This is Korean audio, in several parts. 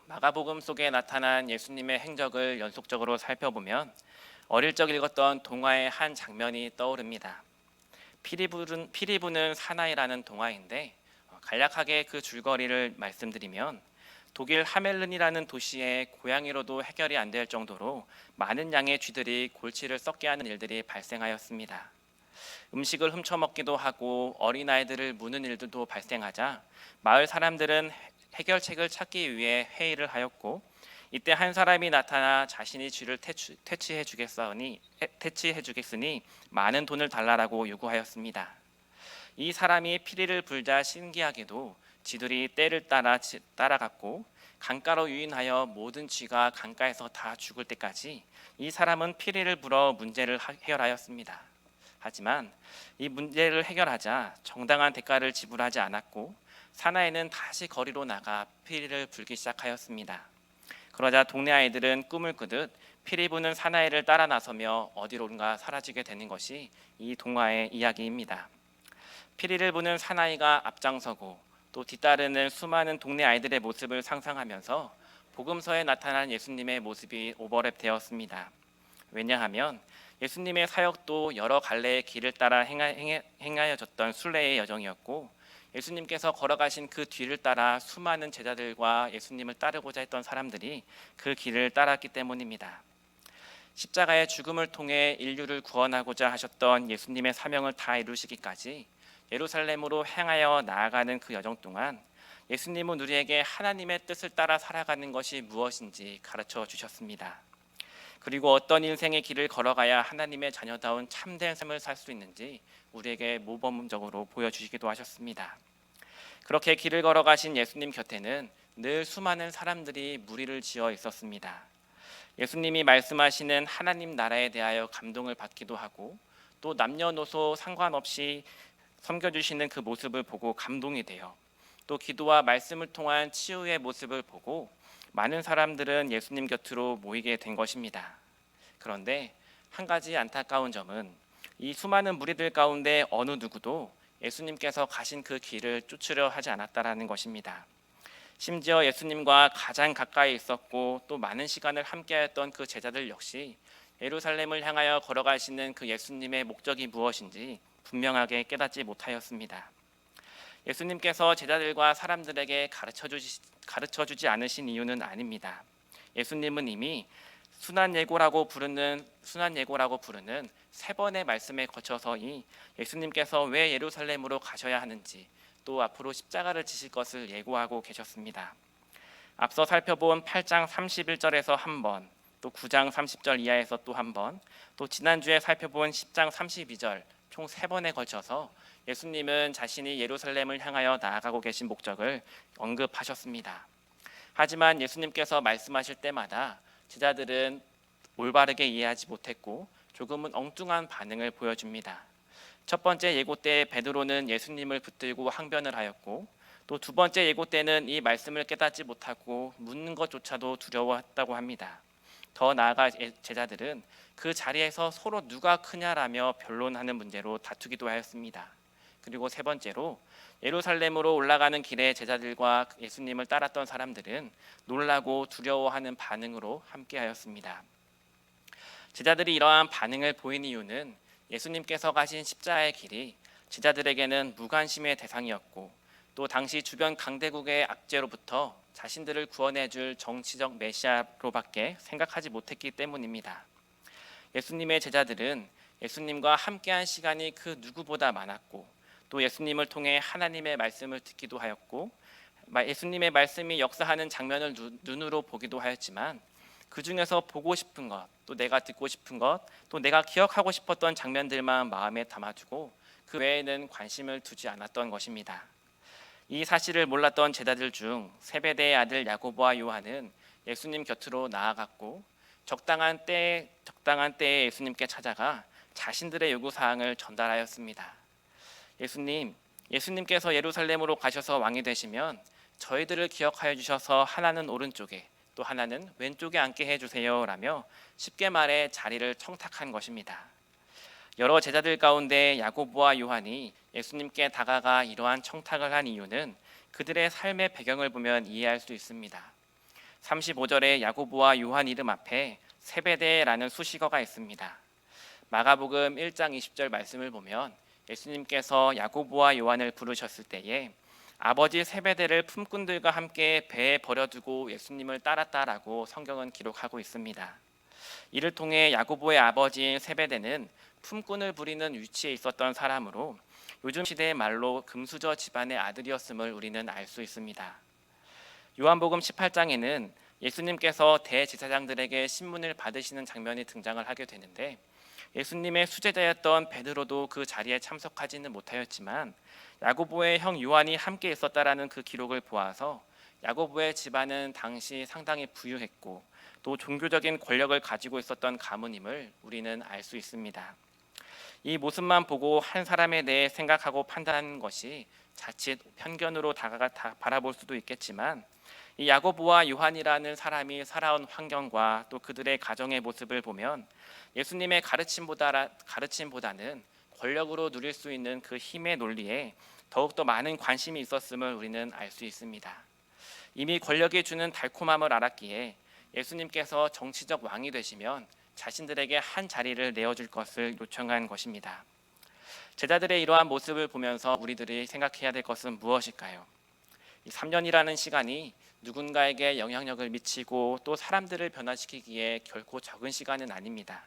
마가복음 속에 나타난 예수님의 행적을 연속적으로 살펴보면 어릴 적 읽었던 동화의 한 장면이 떠오릅니다. 피리 부는 사나이라는 동화인데 간략하게 그 줄거리를 말씀드리면 독일 하멜른이라는 도시에 고양이로도 해결이 안 될 정도로 많은 양의 쥐들이 골치를 썩게 하는 일들이 발생하였습니다. 음식을 훔쳐먹기도 하고 어린아이들을 무는 일들도 발생하자 마을 사람들은 해결책을 찾기 위해 회의를 하였고, 이때 한 사람이 나타나 자신이 쥐를 퇴치해 주겠으니 많은 돈을 달라라고 요구하였습니다. 이 사람이 피리를 불자 신기하게도 쥐들이 때를 따라갔고, 강가로 유인하여 모든 쥐가 강가에서 다 죽을 때까지 이 사람은 피리를 불어 문제를 해결하였습니다. 하지만 이 문제를 해결하자 정당한 대가를 지불하지 않았고, 사나이는 다시 거리로 나가 피리를 불기 시작하였습니다. 그러자 동네 아이들은 꿈을 꾸듯 피리 부는 사나이를 따라 나서며 어디론가 사라지게 되는 것이 이 동화의 이야기입니다. 피리를 부는 사나이가 앞장서고 또 뒤따르는 수많은 동네 아이들의 모습을 상상하면서 복음서에 나타난 예수님의 모습이 오버랩되었습니다. 왜냐하면 예수님의 사역도 여러 갈래의 길을 따라 행하여졌던 순례의 여정이었고, 예수님께서 걸어가신 그 뒤를 따라 수많은 제자들과 예수님을 따르고자 했던 사람들이 그 길을 따랐기 때문입니다. 십자가의 죽음을 통해 인류를 구원하고자 하셨던 예수님의 사명을 다 이루시기까지 예루살렘으로 향하여 나아가는 그 여정 동안 예수님은 우리에게 하나님의 뜻을 따라 살아가는 것이 무엇인지 가르쳐 주셨습니다. 그리고 어떤 인생의 길을 걸어가야 하나님의 자녀다운 참된 삶을 살 수 있는지 우리에게 모범적으로 보여주시기도 하셨습니다. 그렇게 길을 걸어가신 예수님 곁에는 늘 수많은 사람들이 무리를 지어 있었습니다. 예수님이 말씀하시는 하나님 나라에 대하여 감동을 받기도 하고, 또 남녀노소 상관없이 섬겨주시는 그 모습을 보고 감동이 되어, 또 기도와 말씀을 통한 치유의 모습을 보고 많은 사람들은 예수님 곁으로 모이게 된 것입니다. 그런데 한 가지 안타까운 점은 이 수많은 무리들 가운데 어느 누구도 예수님께서 가신 그 길을 쫓으려 하지 않았다라는 것입니다. 심지어 예수님과 가장 가까이 있었고 또 많은 시간을 함께했던 그 제자들 역시 예루살렘을 향하여 걸어가시는 그 예수님의 목적이 무엇인지 분명하게 깨닫지 못하였습니다. 예수님께서 제자들과 사람들에게 가르쳐주지 않으신 이유는 아닙니다. 예수님은 이미 순환예고라고 부르는 세 번의 말씀에 거쳐서 예수님께서 왜 예루살렘으로 가셔야 하는지, 또 앞으로 십자가를 지실 것을 예고하고 계셨습니다. 앞서 살펴본 8장 31절에서 한 번, 또 9장 30절 이하에서 또 한 번, 또 지난주에 살펴본 10장 32절 총 3번에 걸쳐서 예수님은 자신이 예루살렘을 향하여 나아가고 계신 목적을 언급하셨습니다. 하지만 예수님께서 말씀하실 때마다 제자들은 올바르게 이해하지 못했고 조금은 엉뚱한 반응을 보여줍니다. 첫 번째 예고 때 베드로는 예수님을 붙들고 항변을 하였고, 또 두 번째 예고 때는 이 말씀을 깨닫지 못하고 묻는 것조차도 두려워했다고 합니다. 더 나아가 제자들은 그 자리에서 서로 누가 크냐라며 변론하는 문제로 다투기도 하였습니다. 그리고 세 번째로 예루살렘으로 올라가는 길에 제자들과 예수님을 따랐던 사람들은 놀라고 두려워하는 반응으로 함께하였습니다. 제자들이 이러한 반응을 보인 이유는 예수님께서 가신 십자가의 길이 제자들에게는 무관심의 대상이었고, 또 당시 주변 강대국의 압제로부터 자신들을 구원해 줄 정치적 메시아로밖에 생각하지 못했기 때문입니다. 예수님의 제자들은 예수님과 함께한 시간이 그 누구보다 많았고, 또 예수님을 통해 하나님의 말씀을 듣기도 하였고, 예수님의 말씀이 역사하는 장면을 눈으로 보기도 하였지만, 그 중에서 보고 싶은 것, 또 내가 듣고 싶은 것, 또 내가 기억하고 싶었던 장면들만 마음에 담아두고 그 외에는 관심을 두지 않았던 것입니다. 이 사실을 몰랐던 제자들 중 세베대의 아들 야고보와 요한은 예수님 곁으로 나아갔고, 적당한 때에 예수님께 찾아가 자신들의 요구사항을 전달하였습니다. 예수님께서 예루살렘으로 가셔서 왕이 되시면 저희들을 기억하여 주셔서 하나는 오른쪽에 또 하나는 왼쪽에 앉게 해주세요 라며 쉽게 말해 자리를 청탁한 것입니다. 여러 제자들 가운데 야고보와 요한이 예수님께 다가가 이러한 청탁을 한 이유는 그들의 삶의 배경을 보면 이해할 수 있습니다. 35절에 야고보와 요한 이름 앞에 세베대라는 수식어가 있습니다. 마가복음 1장 20절 말씀을 보면 예수님께서 야고보와 요한을 부르셨을 때에 아버지 세베대를 품꾼들과 함께 배에 버려두고 예수님을 따랐다라고 성경은 기록하고 있습니다. 이를 통해 야고보의 아버지인 세베대는 품꾼을 부리는 위치에 있었던 사람으로 요즘 시대의 말로 금수저 집안의 아들이었음을 우리는 알 수 있습니다. 요한복음 18장에는 예수님께서 대제사장들에게 신문을 받으시는 장면이 등장을 하게 되는데 예수님의 수제자였던 베드로도 그 자리에 참석하지는 못하였지만 야고보의 형 요한이 함께 있었다라는 그 기록을 보아서 야고보의 집안은 당시 상당히 부유했고 또 종교적인 권력을 가지고 있었던 가문임을 우리는 알 수 있습니다. 이 모습만 보고 한 사람에 대해 생각하고 판단하는 것이 자칫 편견으로 바라볼 수도 있겠지만 이 야고보와 요한이라는 사람이 살아온 환경과 또 그들의 가정의 모습을 보면 예수님의 가르침보다는 권력으로 누릴 수 있는 그 힘의 논리에 더욱더 많은 관심이 있었음을 우리는 알 수 있습니다. 이미 권력이 주는 달콤함을 알았기에 예수님께서 정치적 왕이 되시면 자신들에게 한 자리를 내어줄 것을 요청한 것입니다. 제자들의 이러한 모습을 보면서 우리들이 생각해야 될 것은 무엇일까요? 이 3년이라는 시간이 누군가에게 영향력을 미치고 또 사람들을 변화시키기에 결코 적은 시간은 아닙니다.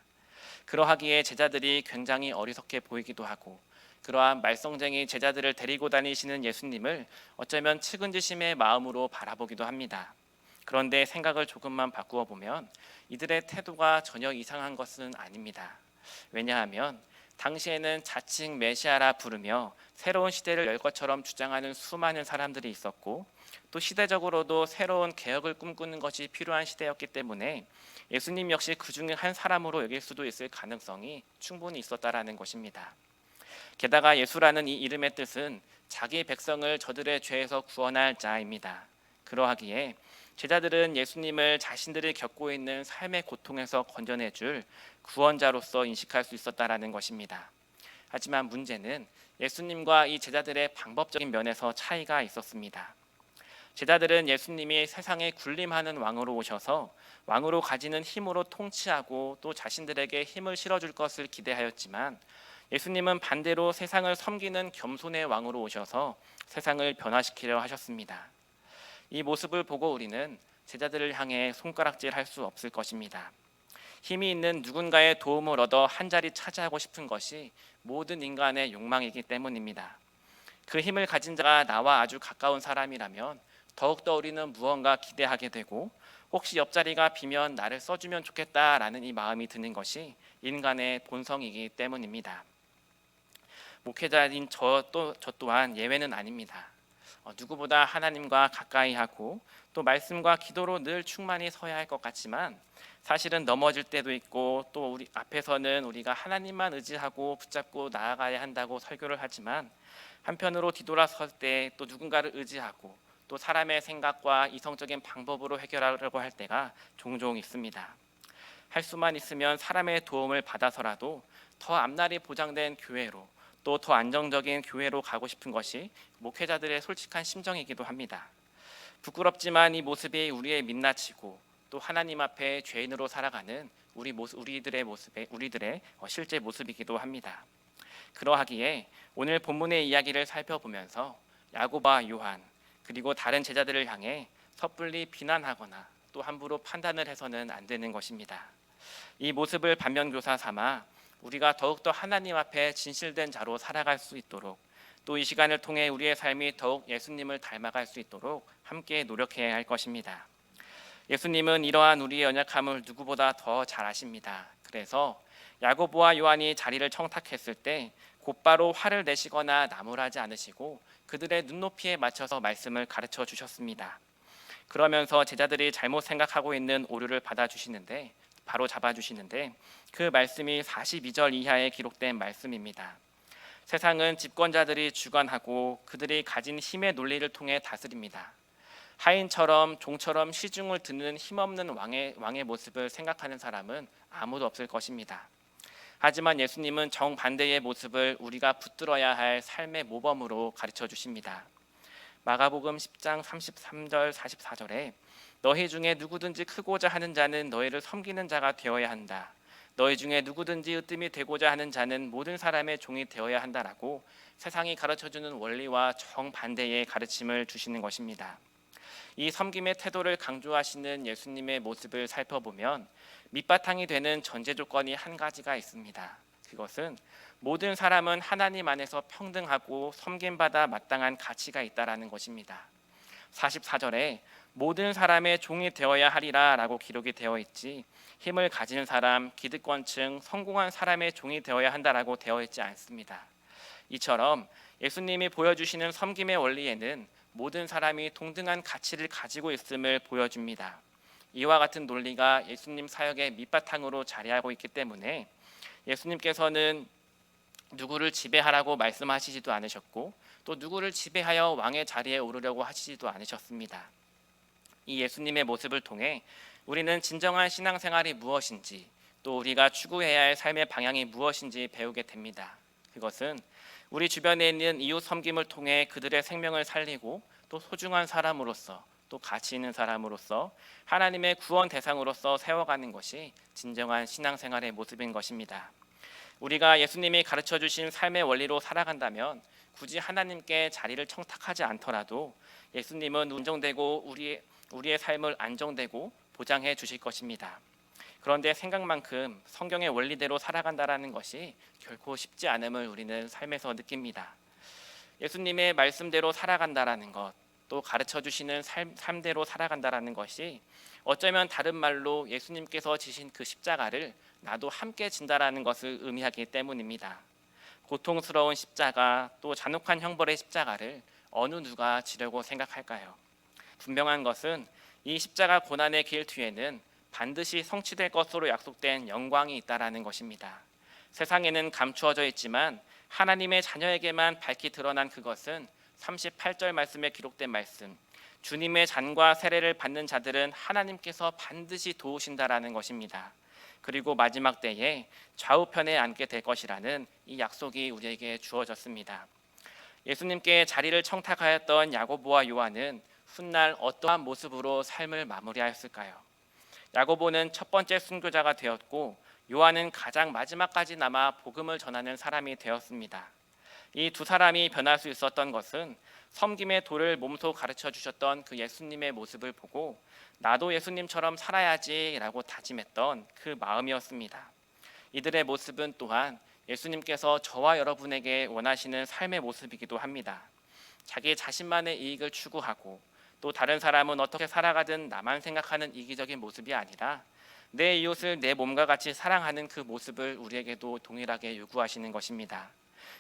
그러하기에 제자들이 굉장히 어리석게 보이기도 하고 그러한 말썽쟁이 제자들을 데리고 다니시는 예수님을 어쩌면 측은지심의 마음으로 바라보기도 합니다. 그런데 생각을 조금만 바꾸어 보면 이들의 태도가 전혀 이상한 것은 아닙니다. 왜냐하면 당시에는 자칭 메시아라 부르며 새로운 시대를 열 것처럼 주장하는 수많은 사람들이 있었고 또 시대적으로도 새로운 개혁을 꿈꾸는 것이 필요한 시대였기 때문에 예수님 역시 그 중에 한 사람으로 여길 수도 있을 가능성이 충분히 있었다라는 것입니다. 게다가 예수라는 이 이름의 뜻은 자기 백성을 저들의 죄에서 구원할 자입니다. 그러하기에 제자들은 예수님을 자신들이 겪고 있는 삶의 고통에서 건져내줄 구원자로서 인식할 수 있었다라는 것입니다. 하지만 문제는 예수님과 이 제자들의 방법적인 면에서 차이가 있었습니다. 제자들은 예수님이 세상에 군림하는 왕으로 오셔서 왕으로 가지는 힘으로 통치하고 또 자신들에게 힘을 실어줄 것을 기대하였지만 예수님은 반대로 세상을 섬기는 겸손의 왕으로 오셔서 세상을 변화시키려 하셨습니다. 이 모습을 보고 우리는 제자들을 향해 손가락질할 수 없을 것입니다. 힘이 있는 누군가의 도움을 얻어 한 자리 차지하고 싶은 것이 모든 인간의 욕망이기 때문입니다. 그 힘을 가진 자가 나와 아주 가까운 사람이라면 더욱더 우리는 무언가 기대하게 되고 혹시 옆자리가 비면 나를 써주면 좋겠다라는 이 마음이 드는 것이 인간의 본성이기 때문입니다. 목회자인 저 또한 예외는 아닙니다. 누구보다 하나님과 가까이 하고 또 말씀과 기도로 늘 충만히 서야 할 것 같지만 사실은 넘어질 때도 있고 또 우리 앞에서는 우리가 하나님만 의지하고 붙잡고 나아가야 한다고 설교를 하지만 한편으로 뒤돌아설 때 또 누군가를 의지하고 또 사람의 생각과 이성적인 방법으로 해결하려고 할 때가 종종 있습니다. 할 수만 있으면 사람의 도움을 받아서라도 더 앞날이 보장된 교회로 또 더 안정적인 교회로 가고 싶은 것이 목회자들의 솔직한 심정이기도 합니다. 부끄럽지만 이 모습이 우리의 민낯이고 또 하나님 앞에 죄인으로 살아가는 우리들의 실제 모습이기도 합니다. 그러하기에 오늘 본문의 이야기를 살펴보면서 야고보와 요한 그리고 다른 제자들을 향해 섣불리 비난하거나 또 함부로 판단을 해서는 안 되는 것입니다. 이 모습을 반면교사 삼아 우리가 더욱더 하나님 앞에 진실된 자로 살아갈 수 있도록 또 이 시간을 통해 우리의 삶이 더욱 예수님을 닮아갈 수 있도록 함께 노력해야 할 것입니다. 예수님은 이러한 우리의 연약함을 누구보다 더 잘 아십니다. 그래서 야고보와 요한이 자리를 청탁했을 때 곧바로 화를 내시거나 나무라지 않으시고 그들의 눈높이에 맞춰서 말씀을 가르쳐 주셨습니다. 그러면서 제자들이 잘못 생각하고 있는 오류를 바로 잡아주시는데 그 말씀이 42절 이하에 기록된 말씀입니다. 세상은 집권자들이 주관하고 그들이 가진 힘의 논리를 통해 다스립니다. 하인처럼 종처럼 시중을 듣는 힘없는 왕의 모습을 생각하는 사람은 아무도 없을 것입니다. 하지만 예수님은 정반대의 모습을 우리가 붙들어야 할 삶의 모범으로 가르쳐 주십니다. 마가복음 10장 33절 44절에 너희 중에 누구든지 크고자 하는 자는 너희를 섬기는 자가 되어야 한다. 너희 중에 누구든지 으뜸이 되고자 하는 자는 모든 사람의 종이 되어야 한다라고 세상이 가르쳐주는 원리와 정반대의 가르침을 주시는 것입니다. 이 섬김의 태도를 강조하시는 예수님의 모습을 살펴보면 밑바탕이 되는 전제 조건이 한 가지가 있습니다. 그것은 모든 사람은 하나님 안에서 평등하고 섬김받아 마땅한 가치가 있다라는 것입니다. 44절에 모든 사람의 종이 되어야 하리라 라고 기록이 되어 있지 힘을 가진 사람, 기득권층, 성공한 사람의 종이 되어야 한다라고 되어 있지 않습니다. 이처럼 예수님이 보여주시는 섬김의 원리에는 모든 사람이 동등한 가치를 가지고 있음을 보여줍니다. 이와 같은 논리가 예수님 사역의 밑바탕으로 자리하고 있기 때문에 예수님께서는 누구를 지배하라고 말씀하시지도 않으셨고 또 누구를 지배하여 왕의 자리에 오르려고 하시지도 않으셨습니다. 이 예수님의 모습을 통해 우리는 진정한 신앙생활이 무엇인지 또 우리가 추구해야 할 삶의 방향이 무엇인지 배우게 됩니다. 그것은 우리 주변에 있는 이웃 섬김을 통해 그들의 생명을 살리고 또 소중한 사람으로서 또 가치 있는 사람으로서 하나님의 구원 대상으로서 세워가는 것이 진정한 신앙생활의 모습인 것입니다. 우리가 예수님이 가르쳐 주신 삶의 원리로 살아간다면 굳이 하나님께 자리를 청탁하지 않더라도 예수님은 안정되고 우리의 삶을 안정되고 보장해 주실 것입니다. 그런데 생각만큼 성경의 원리대로 살아간다라는 것이 결코 쉽지 않음을 우리는 삶에서 느낍니다. 예수님의 말씀대로 살아간다라는 것, 또 가르쳐 주시는 삶대로 살아간다라는 것이 어쩌면 다른 말로 예수님께서 지신 그 십자가를 나도 함께 진다라는 것을 의미하기 때문입니다. 고통스러운 십자가 또 잔혹한 형벌의 십자가를 어느 누가 지려고 생각할까요? 분명한 것은 이 십자가 고난의 길 뒤에는 반드시 성취될 것으로 약속된 영광이 있다라는 것입니다. 세상에는 감추어져 있지만 하나님의 자녀에게만 밝히 드러난 그것은 38절 말씀에 기록된 말씀, 주님의 잔과 세례를 받는 자들은 하나님께서 반드시 도우신다라는 것입니다. 그리고 마지막 때에 좌우편에 앉게 될 것이라는 이 약속이 우리에게 주어졌습니다. 예수님께 자리를 청탁하였던 야고보와 요한은 훗날 어떠한 모습으로 삶을 마무리하였을까요? 야고보는 첫 번째 순교자가 되었고 요한은 가장 마지막까지 남아 복음을 전하는 사람이 되었습니다. 이 두 사람이 변할 수 있었던 것은 섬김의 도를 몸소 가르쳐 주셨던 그 예수님의 모습을 보고 나도 예수님처럼 살아야지라고 다짐했던 그 마음이었습니다. 이들의 모습은 또한 예수님께서 저와 여러분에게 원하시는 삶의 모습이기도 합니다. 자기 자신만의 이익을 추구하고 또 다른 사람은 어떻게 살아가든 나만 생각하는 이기적인 모습이 아니라 내 이웃을 내 몸과 같이 사랑하는 그 모습을 우리에게도 동일하게 요구하시는 것입니다.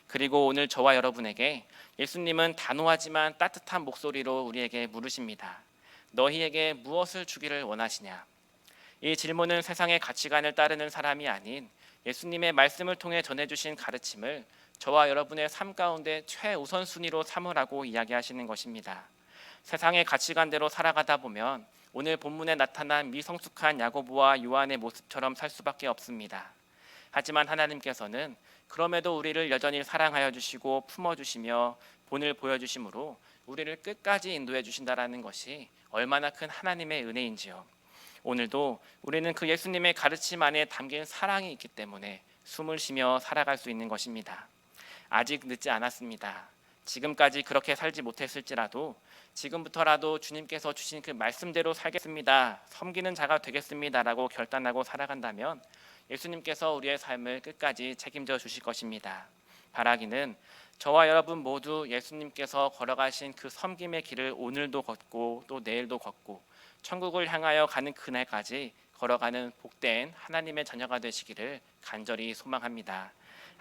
그리고 오늘 저와 여러분에게 예수님은 단호하지만 따뜻한 목소리로 우리에게 물으십니다. 너희에게 무엇을 주기를 원하시냐? 이 질문은 세상의 가치관을 따르는 사람이 아닌 예수님의 말씀을 통해 전해주신 가르침을 저와 여러분의 삶 가운데 최우선순위로 삼으라고 이야기하시는 것입니다. 세상의 가치관대로 살아가다 보면 오늘 본문에 나타난 미성숙한 야고보와 요한의 모습처럼 살 수밖에 없습니다. 하지만 하나님께서는 그럼에도 우리를 여전히 사랑하여 주시고 품어주시며 본을 보여주심으로 우리를 끝까지 인도해 주신다라는 것이 얼마나 큰 하나님의 은혜인지요. 오늘도 우리는 그 예수님의 가르침 안에 담긴 사랑이 있기 때문에 숨을 쉬며 살아갈 수 있는 것입니다. 아직 늦지 않았습니다. 지금까지 그렇게 살지 못했을지라도 지금부터라도 주님께서 주신 그 말씀대로 살겠습니다. 섬기는 자가 되겠습니다라고 결단하고 살아간다면 예수님께서 우리의 삶을 끝까지 책임져 주실 것입니다. 바라기는 저와 여러분 모두 예수님께서 걸어가신 그 섬김의 길을 오늘도 걷고 또 내일도 걷고 천국을 향하여 가는 그날까지 걸어가는 복된 하나님의 자녀가 되시기를 간절히 소망합니다.